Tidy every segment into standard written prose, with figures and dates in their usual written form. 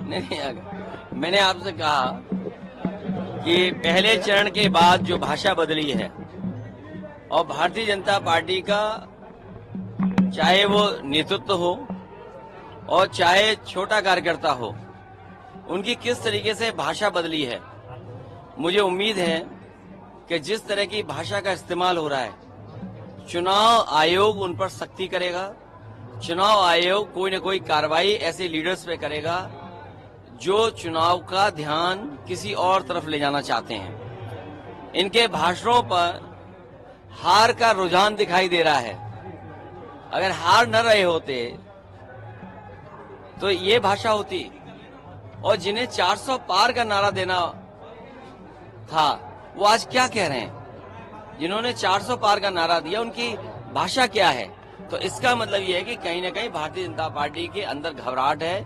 नहीं, मैंने आपसे कहा कि पहले चरण के बाद जो भाषा बदली है और भारतीय जनता पार्टी का चाहे वो नेतृत्व हो और चाहे छोटा कार्यकर्ता हो, उनकी किस तरीके से भाषा बदली है। मुझे उम्मीद है कि जिस तरह की भाषा का इस्तेमाल हो रहा है, चुनाव आयोग उन पर सख्ती करेगा। चुनाव आयोग कोई न कोई कार्रवाई ऐसे लीडर्स पे करेगा जो चुनाव का ध्यान किसी और तरफ ले जाना चाहते हैं। इनके भाषणों पर हार का रुझान दिखाई दे रहा है। अगर हार न रहे होते तो ये भाषा होती, और जिन्हें 400 पार का नारा देना था वो आज क्या कह रहे हैं? जिन्होंने 400 पार का नारा दिया उनकी भाषा क्या है? तो इसका मतलब ये है कि कहीं ना कहीं भारतीय जनता पार्टी के अंदर घबराहट है।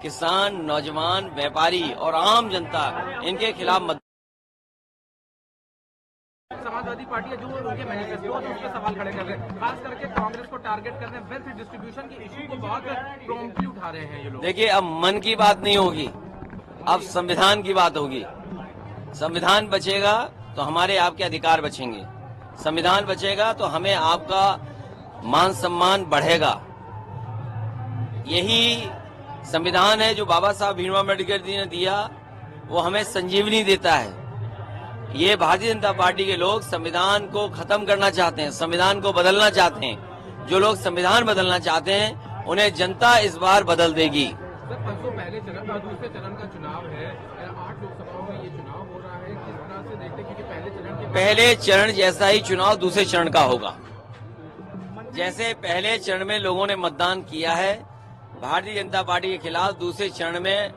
किसान, नौजवान, व्यापारी और आम जनता इनके खिलाफ समाजवादी पार्टी जो उनके मैनिफेस्टो उस पर सवाल खड़े कर रहे हैं, खास करके कांग्रेस को टारगेट कर रहे हैं, वेल्थ डिस्ट्रीब्यूशन के इशू को बहुत प्रॉम्प्टली उठा रहे हैं ये लोग। देखिए, अब मन की बात नहीं होगी, अब संविधान की बात होगी। संविधान बचेगा तो हमारे आपके अधिकार बचेंगे। संविधान बचेगा तो हमें आपका मान सम्मान बढ़ेगा। यही संविधान है जो बाबा साहब भीमराव अम्बेडकर जी ने दिया, वो हमें संजीवनी देता है। ये भारतीय जनता पार्टी के लोग संविधान को खत्म करना चाहते हैं, संविधान को बदलना चाहते हैं। जो लोग संविधान बदलना चाहते हैं उन्हें जनता इस बार बदल देगी। सर, परसों पहले चरण और दूसरे चरण का चुनाव है, 8 लोकसभाओं में ये चुनाव हो रहा है। किस तरह से देखते हैं, क्योंकि पहले चरण जैसा ही चुनाव दूसरे चरण का होगा। जैसे पहले चरण में लोगों ने मतदान किया है भारतीय जनता पार्टी के खिलाफ, दूसरे चरण में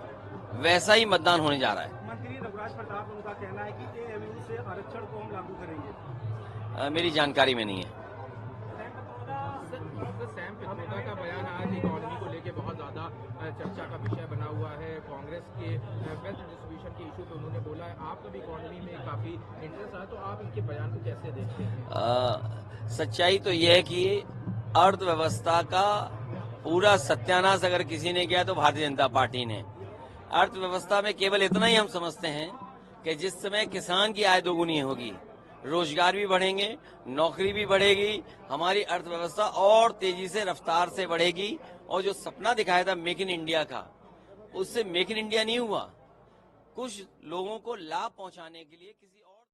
वैसा ही मतदान होने जा रहा है। मंत्री रघुराज प्रताप, उनका कहना है कि एएमयू से आरक्षण को हम लागू करेंगे। मेरी जानकारी में नहीं है। सैम पित्रोदा का बयान आज इकोनॉमी को लेके बहुत ज्यादा चर्चा का विषय बना हुआ है। कांग्रेस के वेल्थ डिस्ट्रीब्यूशन के इशू पे उन्होंने बोला है, आपका भी इकोनॉमी में काफी इंटरेस्ट है, तो आप इनके बयान को कैसे देखते हैं? सच्चाई तो यह है कि अर्थव्यवस्था का पूरा सत्यानाश अगर किसी ने किया तो भारतीय जनता पार्टी ने। अर्थव्यवस्था में केवल इतना ही हम समझते हैं कि जिस समय किसान की आय दोगुनी होगी, रोजगार भी बढ़ेंगे, नौकरी भी बढ़ेगी, हमारी अर्थव्यवस्था और तेजी से रफ्तार से बढ़ेगी। और जो सपना दिखाया था मेक इन इंडिया का, उससे मेक इन इंडिया नहीं हुआ। कुछ लोगों को लाभ पहुंचाने के लिए किसी